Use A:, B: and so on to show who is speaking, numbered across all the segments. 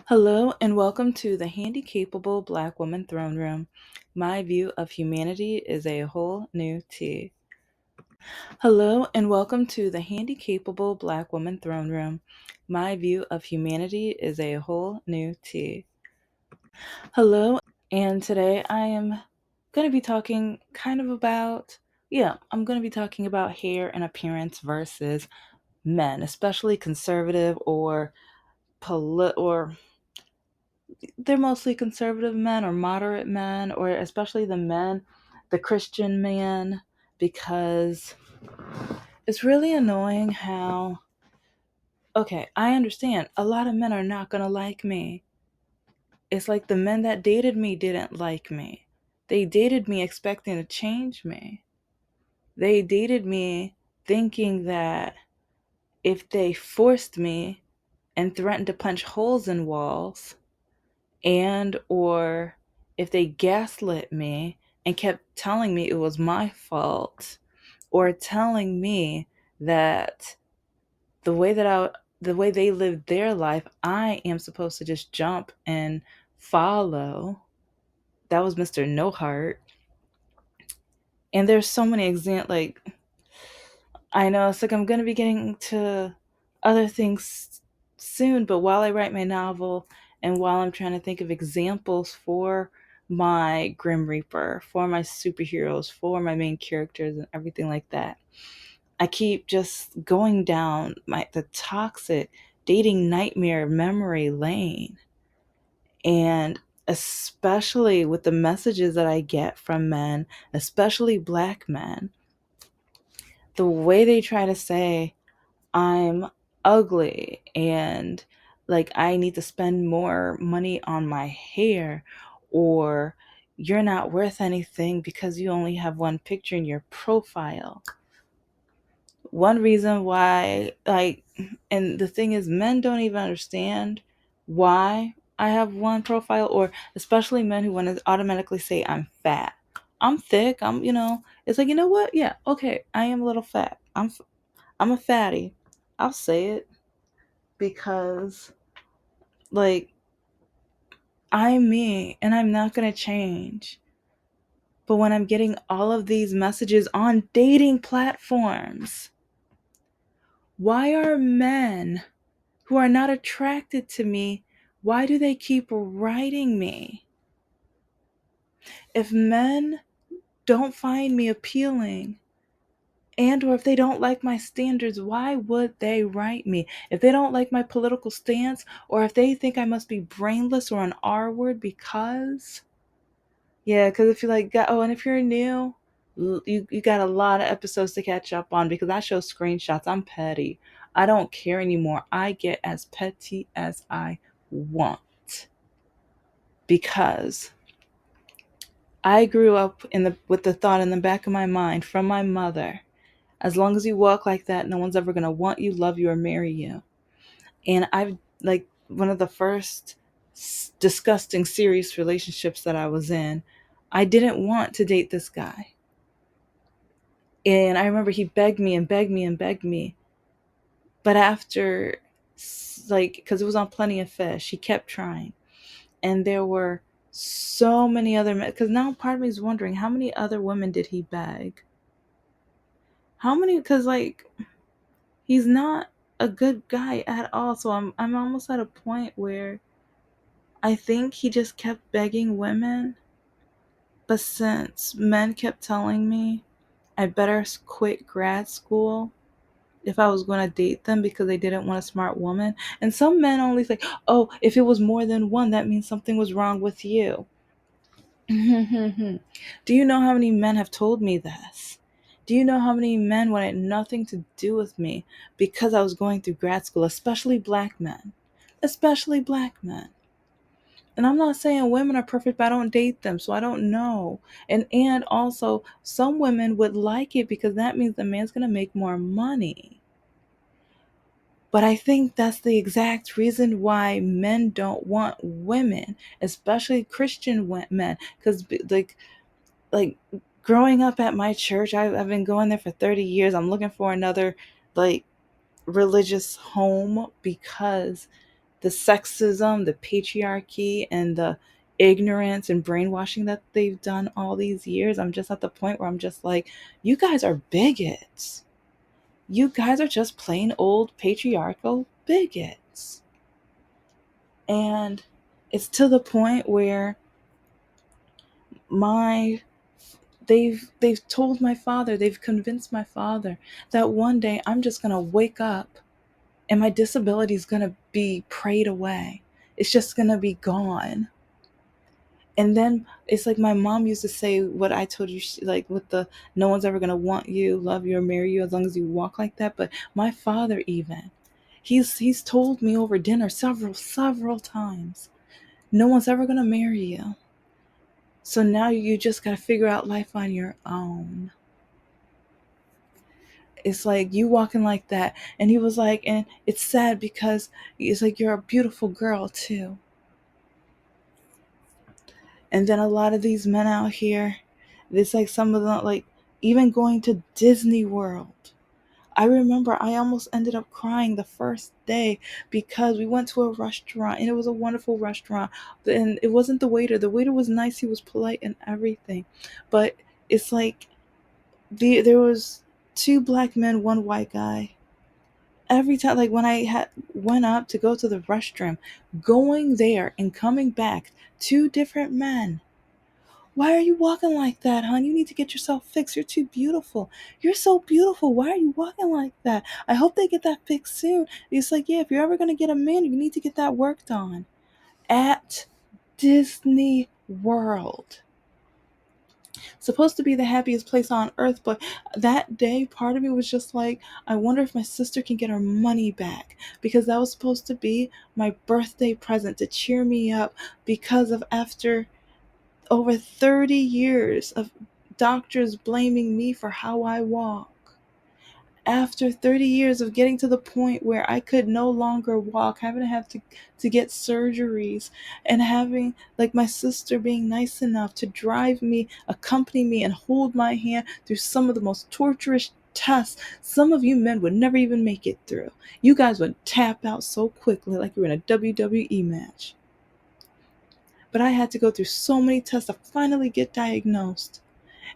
A: Hello and welcome to the Handicapable Black Woman Throne Room. My view of humanity is a whole new tea. Hello and welcome to the Handicapable Black Woman Throne Room. My view of humanity is a whole new tea. Hello, and today I am going to be talking I'm going to be talking about hair and appearance versus men, especially conservative or they're mostly conservative men or moderate men, or especially the Christian man, because it's really annoying how, okay, I understand a lot of men are not going to like me. It's like the men that dated me didn't like me. They dated me expecting to change me. They dated me thinking that if they forced me and threatened to punch holes in walls, and or if they gaslit me and kept telling me it was my fault, or telling me that the way they lived their life, I am supposed to just jump and follow. That was Mr. No Heart. And there's so many examples. Like, I know it's like I'm going to be getting to other things soon, but while I write my novel and while I'm trying to think of examples for my Grim Reaper, for my superheroes, for my main characters and everything like that, I keep just going down the toxic dating nightmare memory lane. And especially with the messages that I get from men, especially black men, the way they try to say I'm ugly and like I need to spend more money on my hair, or you're not worth anything because you only have one picture in your profile. One reason why, and the thing is, men don't even understand why I have one profile, or especially men who want to automatically say I'm fat. I'm thick. It's like, you know what? Yeah, okay, I am a little fat. I'm a fatty. I'll say it because, like, I'm me and I'm not going to change. But when I'm getting all of these messages on dating platforms, why are men who are not attracted to me, why do they keep writing me? If men don't find me appealing, and or if they don't like my standards, why would they write me? If they don't like my political stance, or if they think I must be brainless or an R word because, yeah, because if you and if you're new, you got a lot of episodes to catch up on, because I show screenshots. I'm petty. I don't care anymore. I get as petty as I want, because I grew up with the thought in the back of my mind from my mother: as long as you walk like that, no one's ever gonna want you, love you, or marry you. And I've like one of the first disgusting serious relationships that I was in, I didn't want to date this guy. And I remember he begged me and begged me and begged me. But after, because it was on Plenty of Fish, he kept trying. And there were so many other men. Because now part of me is wondering, how many other women did he beg? How many? Because, he's not a good guy at all. So I'm almost at a point where I think he just kept begging women. But since men kept telling me I better quit grad school if I was going to date them because they didn't want a smart woman. And some men only say, oh, if it was more than one, that means something was wrong with you. Do you know how many men have told me this? Do you know how many men wanted nothing to do with me because I was going through grad school, especially black men? Especially black men. And I'm not saying women are perfect, but I don't date them, so I don't know. And also, some women would like it because that means the man's going to make more money. But I think that's the exact reason why men don't want women, especially Christian men. Because, like growing up at my church, I've been going there for 30 years. I'm looking for another, like, religious home because the sexism, the patriarchy, and the ignorance and brainwashing that they've done all these years. I'm just at the point where I'm just like, you guys are bigots. You guys are just plain old patriarchal bigots. And it's to the point where my they've told my father, they've convinced my father that one day I'm just going to wake up and my disability is going to be prayed away. It's just going to be gone. And then it's like my mom used to say what I told you, like with the no one's ever going to want you, love you, or marry you as long as you walk like that. But my father, even, he's told me over dinner several times, no one's ever going to marry you. So now you just got to figure out life on your own. It's like you walking like that. And he was like, and it's sad because it's like you're a beautiful girl too. And then a lot of these men out here, it's like some of them, like even going to Disney World. I remember I almost ended up crying the first day because we went to a restaurant and it was a wonderful restaurant. And it wasn't the waiter. The waiter was nice. He was polite and everything. But it's like there was two black men, one white guy. Every time, like when I went up to go to the restroom, going there and coming back, two different men. Why are you walking like that, hon? You need to get yourself fixed. You're too beautiful. You're so beautiful. Why are you walking like that? I hope they get that fixed soon. It's like, yeah, if you're ever going to get a man, you need to get that worked on. At Disney World. Supposed to be the happiest place on earth, but that day, part of me was just like, I wonder if my sister can get her money back, because that was supposed to be my birthday present to cheer me up because of after over 30 years of doctors blaming me for how I walk. After 30 years of getting to the point where I could no longer walk, having to to get surgeries, and having like my sister being nice enough to drive me, accompany me, and hold my hand through some of the most torturous tests some of you men would never even make it through. You guys would tap out so quickly like you were in a WWE match. But I had to go through so many tests to finally get diagnosed.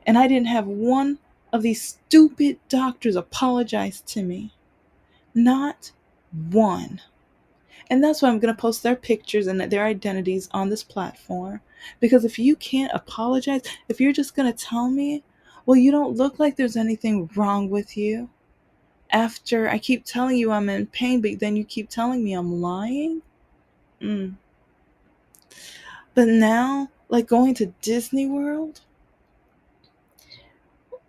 A: And I didn't have one of these stupid doctors apologize to me. Not one. And that's why I'm going to post their pictures and their identities on this platform. Because if you can't apologize, if you're just going to tell me, well, you don't look like there's anything wrong with you, after I keep telling you I'm in pain, but then you keep telling me I'm lying. But now, like going to Disney World,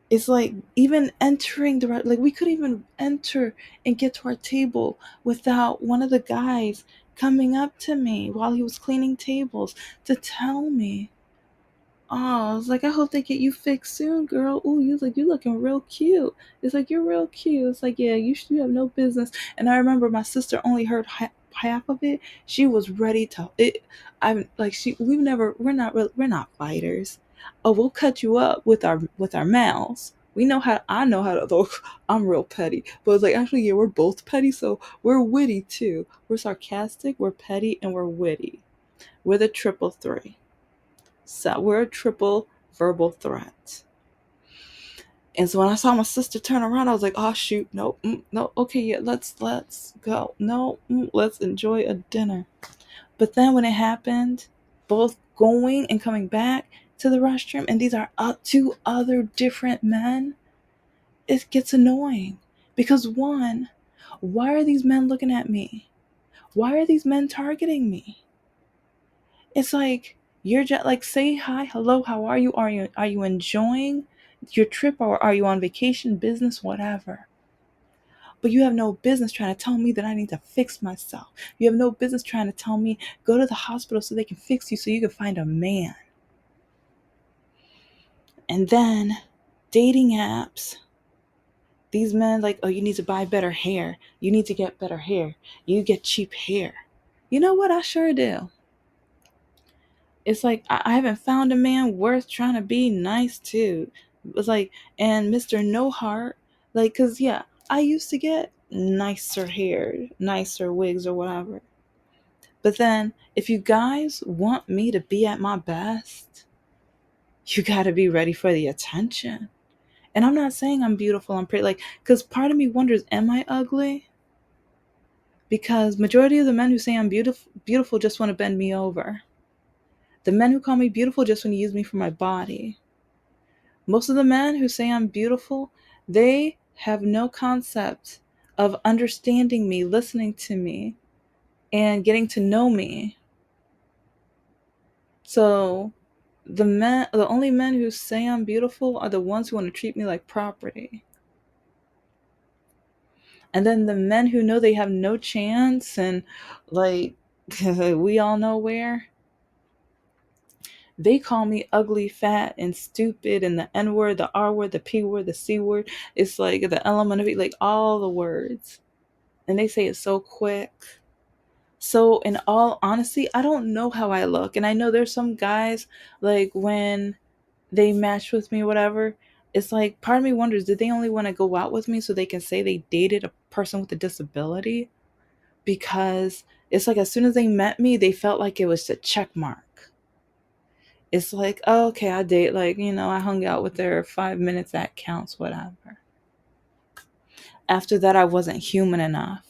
A: it's like even entering like we could even enter and get to our table without one of the guys coming up to me while he was cleaning tables to tell me, oh, I was like, I hope they get you fixed soon, girl. Ooh, you looking real cute. It's like, you're real cute. It's like, yeah, you have no business. And I remember my sister only heard half of it. She was ready to it. I'm like, we're not fighters. Oh, we'll cut you up with our mouths. I know how to, though I'm real petty. But it's like, actually, yeah, we're both petty, so we're witty too. We're sarcastic, we're petty, and we're witty. We're the triple three. So we're a triple verbal threat. And so when I saw my sister turn around, I was like, oh shoot, no, no, okay, yeah, let's go. No, let's enjoy a dinner. But then when it happened, both going and coming back to the restroom, and these are two other different men, it gets annoying. Because one, why are these men looking at me? Why are these men targeting me? It's like, you're just like, say hi, hello, how are you? Are you enjoying your trip, or are you on vacation, business, whatever? But you have no business trying to tell me that I need to fix myself. You have no business trying to tell me go to the hospital so they can fix you so you can find a man. And then dating apps. These men like, oh, you need to buy better hair. You need to get better hair. You get cheap hair. You know what? I sure do. It's like I haven't found a man worth trying to be nice to. It's like, and Mr. No Heart, like, cause yeah, I used to get nicer hair, nicer wigs or whatever. But then, if you guys want me to be at my best, you got to be ready for the attention. And I'm not saying I'm beautiful, I'm pretty, like, because part of me wonders, am I ugly? Because majority of the men who say I'm beautiful just want to bend me over. The men who call me beautiful just want to use me for my body. Most of the men who say I'm beautiful, they have no concept of understanding me, listening to me, and getting to know me. So the only men who say I'm beautiful are the ones who want to treat me like property. And then the men who know they have no chance and, like, we all know where, they call me ugly, fat, and stupid, and the N word, the R word, the P word, the C word. It's like the element of it, like all the words. And they say it so quick. So, in all honesty, I don't know how I look. And I know there's some guys, like, when they match with me, whatever, it's like part of me wonders, did they only want to go out with me so they can say they dated a person with a disability? Because it's like as soon as they met me, they felt like it was a check mark. It's like, oh, okay, I date, like, I hung out with her 5 minutes, that counts, whatever. After that, I wasn't human enough.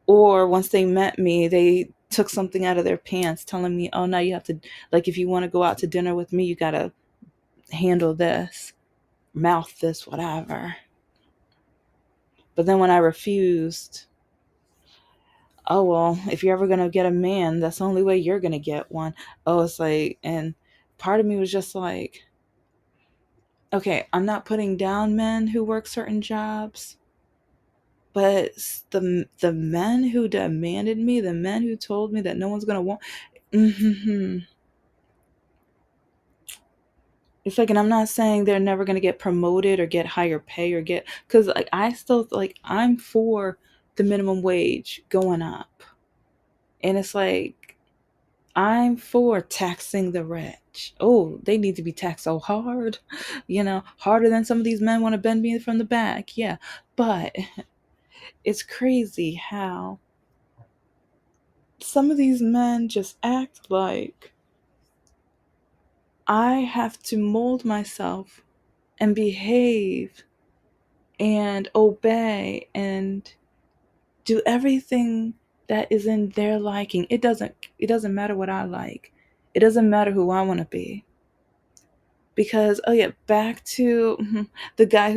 A: Or once they met me, they took something out of their pants telling me, oh, now you have to, like, if you want to go out to dinner with me, you got to handle this, mouth this, whatever. But then when I refused, oh, well, if you're ever going to get a man, that's the only way you're going to get one. Oh, it's like, and part of me was just like, okay, I'm not putting down men who work certain jobs, but the men who demanded me, the men who told me that no one's going to want, mm-hmm. It's like, and I'm not saying they're never going to get promoted or get higher pay or get, because, like, I still, like, I'm for the minimum wage going up. And it's like, I'm for taxing the rich. Oh, they need to be taxed so hard, harder than some of these men want to bend me from the back. Yeah. But it's crazy how some of these men just act like I have to mold myself and behave and obey and do everything that is in their liking. It doesn't matter what I like. It doesn't matter who I want to be. Because, oh yeah, back to the guy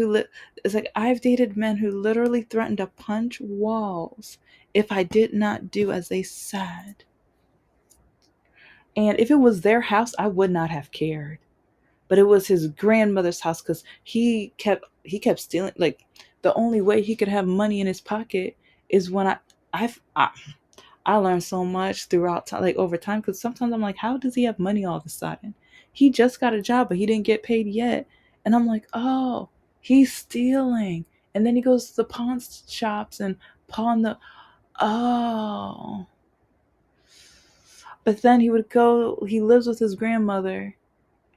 A: it's like, I've dated men who literally threatened to punch walls if I did not do as they said. And if it was their house, I would not have cared. But it was his grandmother's house, because he kept stealing. Like, the only way he could have money in his pocket is when I learned so much throughout time, like over time, because sometimes I'm like, how does he have money all of a sudden? He just got a job, but he didn't get paid yet. And I'm like, oh, he's stealing. And then he goes to the pawn shops and pawn the, oh. But then he lives with his grandmother,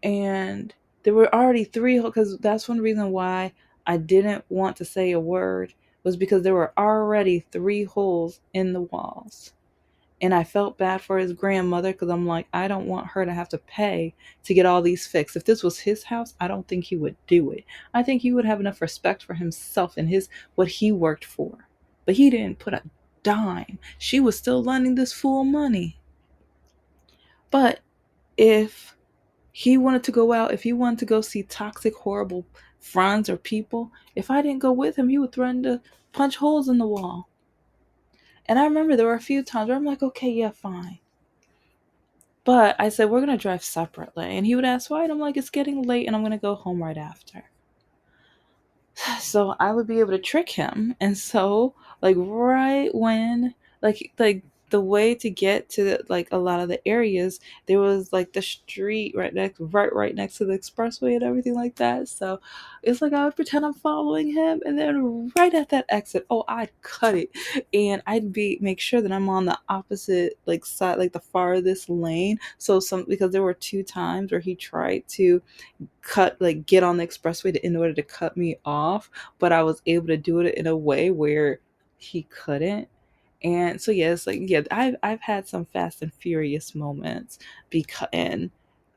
A: and there were already three, because that's one reason why I didn't want to say a word, was because there were already three holes in the walls. And I felt bad for his grandmother, because I'm like, I don't want her to have to pay to get all these fixed. If this was his house, I don't think he would do it. I think he would have enough respect for himself and what he worked for. But he didn't put a dime. She was still lending this fool money. But if he wanted to go out, if he wanted to go see toxic, horrible friends or people, if I didn't go with him, he would threaten to punch holes in the wall. And I remember there were a few times where I'm like, okay, yeah, fine. But I said, we're going to drive separately. And he would ask why. And I'm like, it's getting late and I'm going to go home right after. So I would be able to trick him. And so, like, right when, like the way to get to, like, a lot of the areas, there was, like, the street right next to the expressway and everything like that. So it's like I would pretend I'm following him, and then right at that exit, oh, I'd cut it, and make sure that I'm on the opposite, like, side, like the farthest lane. So because there were two times where he tried to get on the expressway in order to cut me off, but I was able to do it in a way where he couldn't. And so yeah, it's like yeah, I've had some Fast and Furious moments because and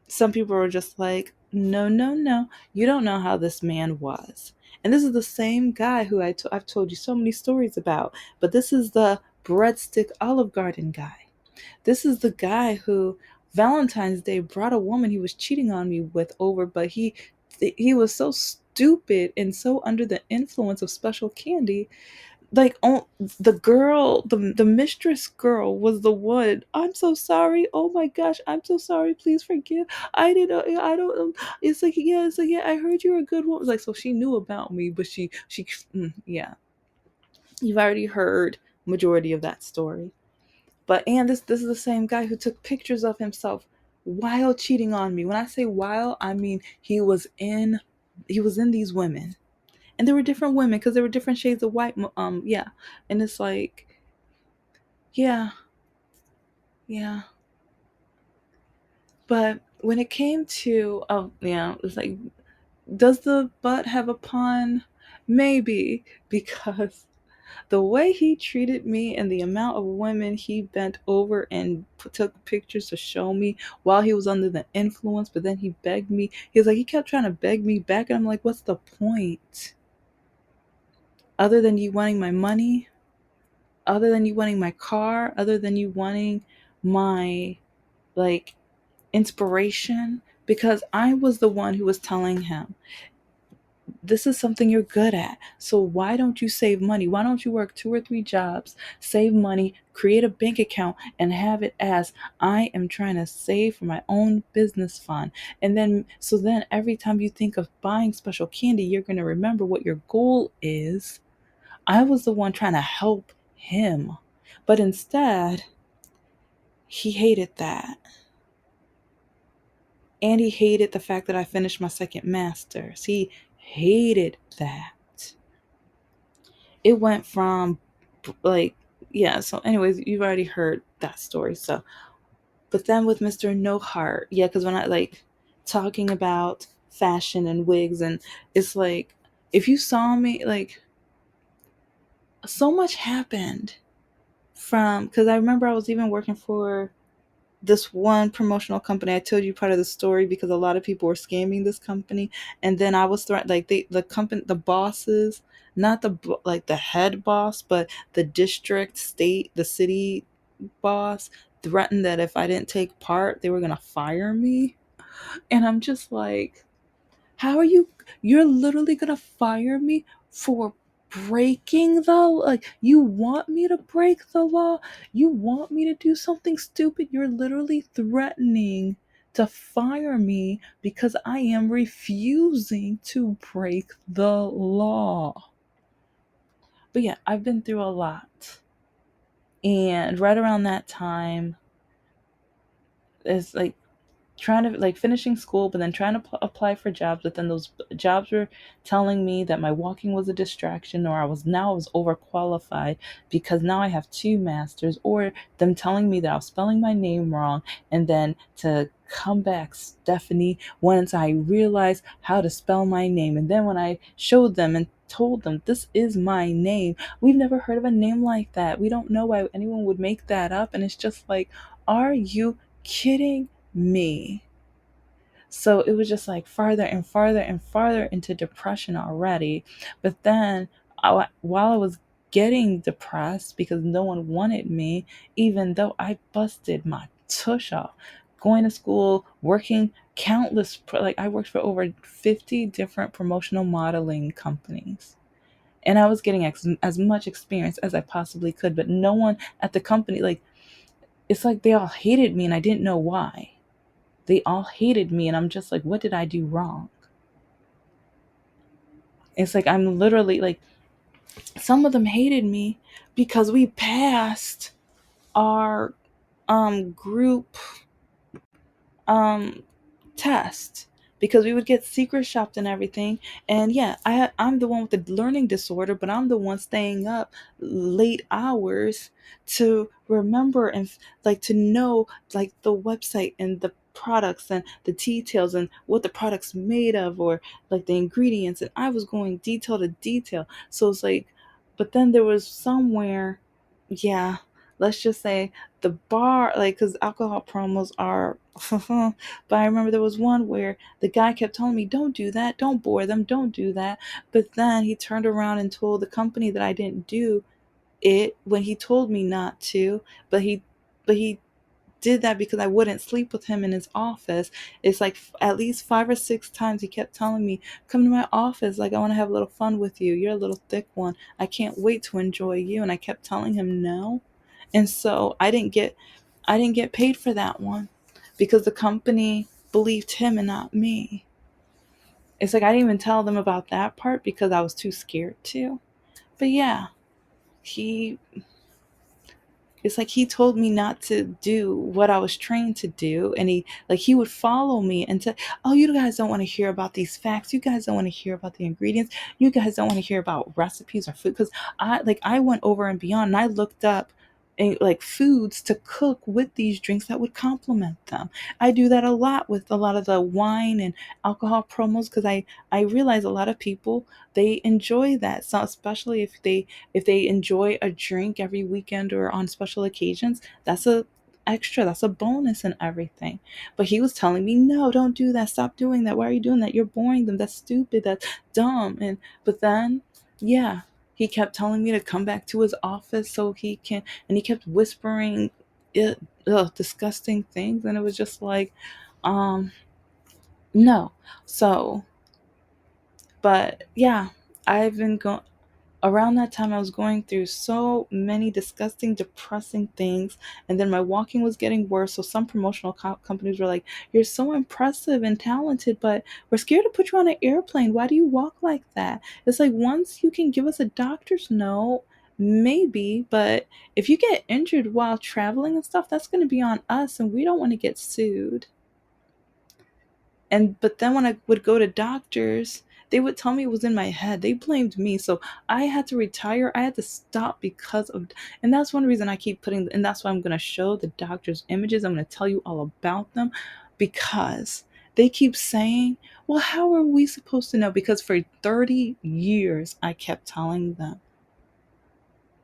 A: some people are just like, no, no, no, you don't know how this man was. And this is the same guy who I've told you so many stories about, but this is the breadstick Olive Garden guy. This is the guy who Valentine's Day brought a woman he was cheating on me with over, but he was so stupid and so under the influence of special candy, like oh, the girl, the mistress girl was the one. I'm so sorry. Oh my gosh, I'm so sorry. Please forgive. I didn't know. I don't. It's like yeah. It's like yeah. I heard you were a good woman. Like so, she knew about me, but yeah. You've already heard majority of that story. But and this is the same guy who took pictures of himself while cheating on me. When I say while, I mean he was in these women, and there were different women because there were different shades of white. Yeah, and it's like yeah, yeah. But when it came to oh yeah, it's like does the butt have a pun? Maybe because the way he treated me and the amount of women he bent over and took pictures to show me while he was under the influence, but then he begged me. He was like, he kept trying to beg me back. And I'm like, what's the point? Other than you wanting my money, other than you wanting my car, other than you wanting my, like, inspiration? Because I was the one who was telling him, this is something you're good at. So why don't you save money? Why don't you work 2 or 3 jobs, save money, create a bank account, and have it as I am trying to save for my own business fund? And then, so then every time you think of buying special candy, you're going to remember what your goal is. I was the one trying to help him. But instead, he hated that. And he hated the fact that I finished my second master's. He hated that. It went from like yeah, so anyways, you've already heard that story. So but then with Mr. No Heart, yeah, because when I like talking about fashion and wigs, and it's like if you saw me, like so much happened from because I remember I was even working for this one promotional company. I told you part of the story because a lot of people were scamming this company, and then I was like the company, the bosses, not like the head boss, but the district, state, the city boss threatened that if I didn't take part, they were gonna fire me, and I'm just like, how are you? You're literally gonna fire me for breaking the like you want me to break the law? You want me to do something stupid? You're literally threatening to fire me because I am refusing to break the law. But yeah, I've been through a lot. And right around that time, it's like trying to like finishing school, but then trying to apply for jobs, but then those jobs were telling me that my walking was a distraction, or I was overqualified because now I have 2 masters, or them telling me that I was spelling my name wrong, and then to come back Stephanie once I realized how to spell my name. And then when I showed them and told them this is my name, we've never heard of a name like that, we don't know why anyone would make that up. And it's just like, are you kidding me? So it was just like farther and farther and farther into depression already. But then while I was getting depressed because no one wanted me, even though I busted my tush off, going to school, working like I worked for over 50 different promotional modeling companies. And I was getting as much experience as I possibly could, but no one at the company, like, it's like they all hated me and I didn't know why. They all hated me, and I'm just like, what did I do wrong? It's like I'm literally like, some of them hated me because we passed our group um test, because we would get secret shopped and everything. And yeah, I'm the one with the learning disorder, but I'm the one staying up late hours to remember and like to know like the website and the products and the details and what the product's made of, or like the ingredients, and I was going detail to detail. So it's like, but then there was somewhere yeah, let's just say the bar, like, because alcohol promos are, but I remember there was one where the guy kept telling me, don't do that, don't bore them, don't do that. But then he turned around and told the company that I didn't do it when he told me not to, but he did that because I wouldn't sleep with him in his office. It's like at least 5 or 6 times he kept telling me, "Come to my office. Like I want to have a little fun with you. You're a little thick one. I can't wait to enjoy you." And I kept telling him no, and so I didn't get paid for that one because the company believed him and not me. It's like I didn't even tell them about that part because I was too scared to. But yeah, he it's like he told me not to do what I was trained to do. And he would follow me and say, "Oh, you guys don't want to hear about these facts. You guys don't want to hear about the ingredients. You guys don't want to hear about recipes or food." Because I went over and beyond and I looked up like foods to cook with these drinks that would complement them. I do that a lot with a lot of the wine and alcohol promos because I realize a lot of people, they enjoy that. So especially if they enjoy a drink every weekend or on special occasions, that's a extra, that's a bonus and everything. But he was telling me, no, don't do that, stop doing that, why are you doing that, you're boring them, that's stupid, that's dumb. And but then, yeah, he kept telling me to come back to his office so he can, and he kept whispering it, disgusting things, and it was just like, um no. So, but yeah, I've been going around that time. I was going through so many disgusting, depressing things, and then my walking was getting worse. So some promotional companies were like, "You're so impressive and talented, but we're scared to put you on an airplane. Why do you walk like that?" It's like, once you can give us a doctor's note, maybe, but if you get injured while traveling and stuff, that's going to be on us, and we don't want to get sued. And but then when I would go to doctors, they would tell me it was in my head. They blamed me. So I had to retire. I had to stop because of, and that's one reason I keep putting, and that's why I'm going to show the doctors images. I'm going to tell you all about them because they keep saying, well, how are we supposed to know? Because for 30 years, I kept telling them,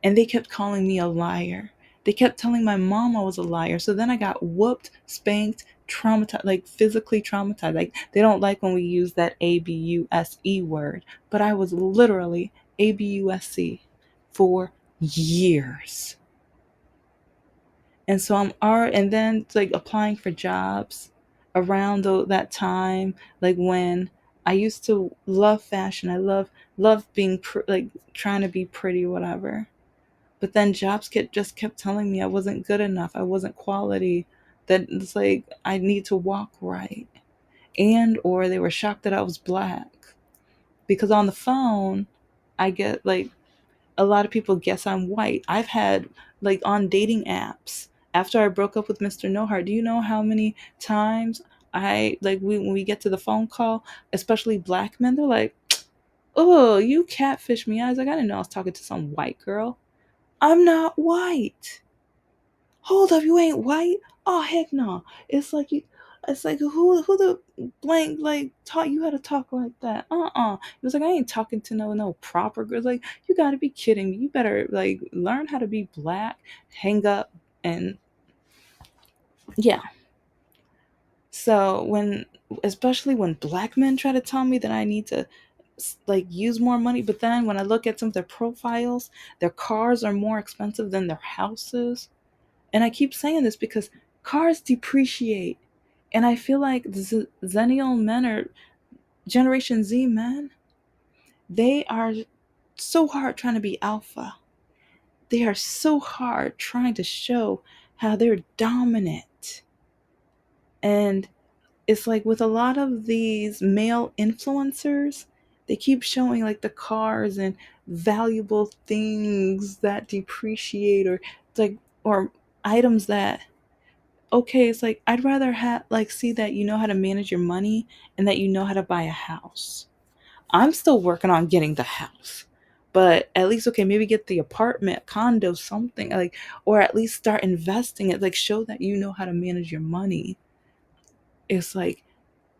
A: and they kept calling me a liar. They kept telling my mom I was a liar. So then I got whooped, spanked, traumatized, like physically traumatized. Like they don't like when we use that ABUSE word, but I was literally ABUSC for years. And so and then it's like applying for jobs around that time, like when I used to love fashion. I love being like trying to be pretty, whatever. But then jobs just kept telling me I wasn't good enough, I wasn't quality, that it's like I need to walk right. And or they were shocked that I was black. Because on the phone, I get like a lot of people guess I'm white. I've had like on dating apps after I broke up with Mr. Nohart, do you know how many times when we get to the phone call, especially black men, they're like, "Oh, you catfish me." I was like, I didn't know I was talking to some white girl. I'm not white. Hold up, you ain't white? Oh heck no. It's like who the blank like taught you how to talk like that? It was like, I ain't talking to no proper girls. Like, you gotta be kidding me. You better like learn how to be black, hang up, and yeah. So when, especially when black men try to tell me that I need to like use more money, but then when I look at some of their profiles, their cars are more expensive than their houses. And I keep saying this because cars depreciate. And I feel like the Zennial men or Generation Z men, they are so hard trying to be alpha. They are so hard trying to show how they're dominant. And it's like with a lot of these male influencers, they keep showing like the cars and valuable things that depreciate, or like, or items that, okay, it's like I'd rather have like see that you know how to manage your money and that you know how to buy a house. I'm still working on getting the house. But at least, okay, maybe get the apartment, condo, something like, or at least start investing it, like show that you know how to manage your money. It's like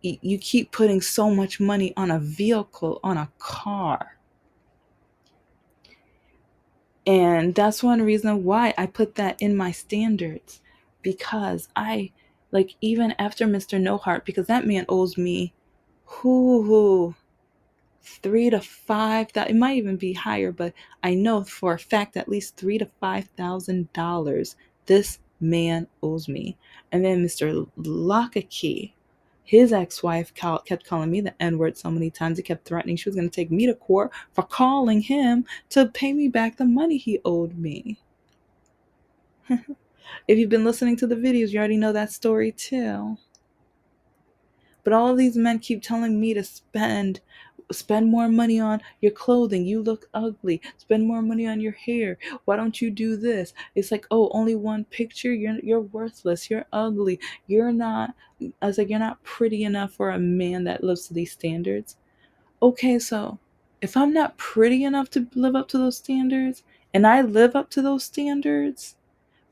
A: you keep putting so much money on a vehicle, on a car. And that's one reason why I put that in my standards. Because like, even after Mr. No Heart, because that man owes me, whoo, 3 to 5 that it might even be higher, but I know for a fact at least $3,000 to $5,000 this man owes me. And then Mr. Lockakey, his ex-wife kept calling me the N-word so many times. He kept threatening she was going to take me to court for calling him to pay me back the money he owed me. If you've been listening to the videos, you already know that story too. But all of these men keep telling me to spend more money on your clothing. You look ugly. Spend more money on your hair. Why don't you do this? It's like, oh, only one picture. You're worthless. You're ugly. You're not. I was like, you're not pretty enough for a man that lives to these standards. Okay, so if I'm not pretty enough to live up to those standards, and I live up to those standards,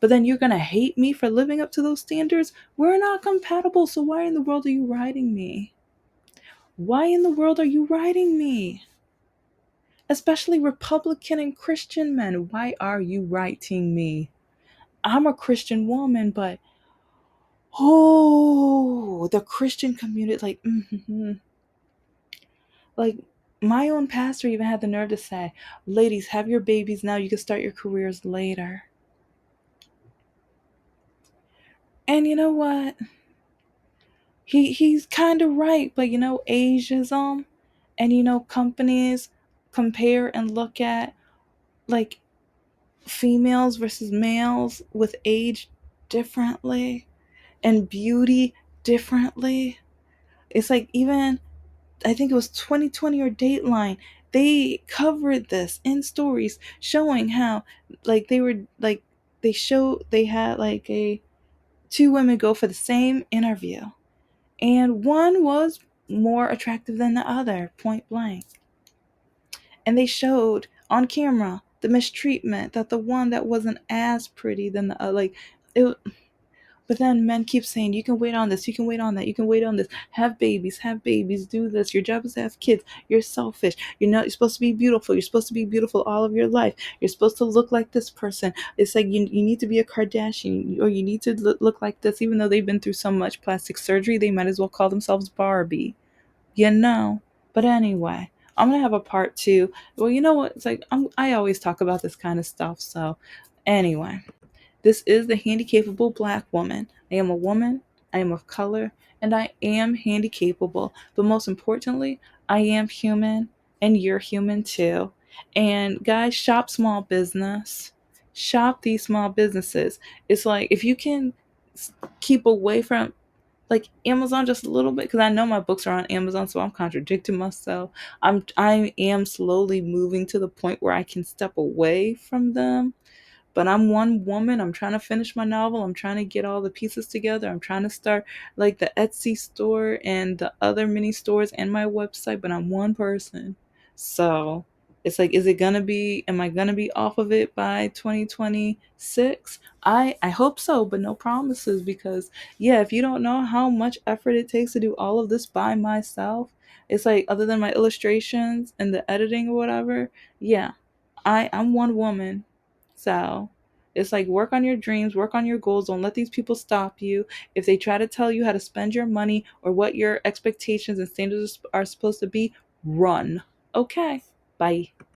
A: but then you're gonna hate me for living up to those standards, we're not compatible. So why in the world are you writing me? Why in the world are you writing me? Especially Republican and Christian men. Why are you writing me? I'm a Christian woman, but oh, the Christian community, like my own pastor even had the nerve to say, ladies, have your babies now. You can start your careers later. And you know what? He's kind of right, but ageism, and companies compare and look at, like, females versus males with age differently and beauty differently. It's like, even I think it was 2020 or Dateline, they covered this in stories showing how, like, they had like a two women go for the same interview, and one was more attractive than the other, point blank. And they showed on camera the mistreatment that the one that wasn't as pretty than the other, like it. But then men keep saying, you can wait on this, you can wait on that, you can wait on this, have babies, do this. Your job is to have kids. You're selfish. You're supposed to be beautiful. You're supposed to be beautiful all of your life. You're supposed to look like this person. It's like you need to be a Kardashian, or you need to look like this. Even though they've been through so much plastic surgery, they might as well call themselves Barbie. You know. But anyway, I'm gonna have a part two. Well, you know what? It's like, I always talk about this kind of stuff. So anyway, this is the Handicapable Black Woman. I am a woman, I am of color, and I am handicapable. But most importantly, I am human, and you're human too. And guys, shop small business. Shop these small businesses. It's like, if you can keep away from, like, Amazon just a little bit, because I know my books are on Amazon, so I'm contradicting myself. I am slowly moving to the point where I can step away from them, but I'm one woman. I'm trying to finish my novel. I'm trying to get all the pieces together. I'm trying to start, like, the Etsy store and the other mini stores and my website, but I'm one person. So it's like, is it gonna be, am I gonna be off of it by 2026? I hope so, but no promises, because yeah, if you don't know how much effort it takes to do all of this by myself, it's like, other than my illustrations and the editing or whatever, yeah, I'm one woman. So it's like, work on your dreams, work on your goals. Don't let these people stop you. If they try to tell you how to spend your money or what your expectations and standards are supposed to be, run. Okay. Bye.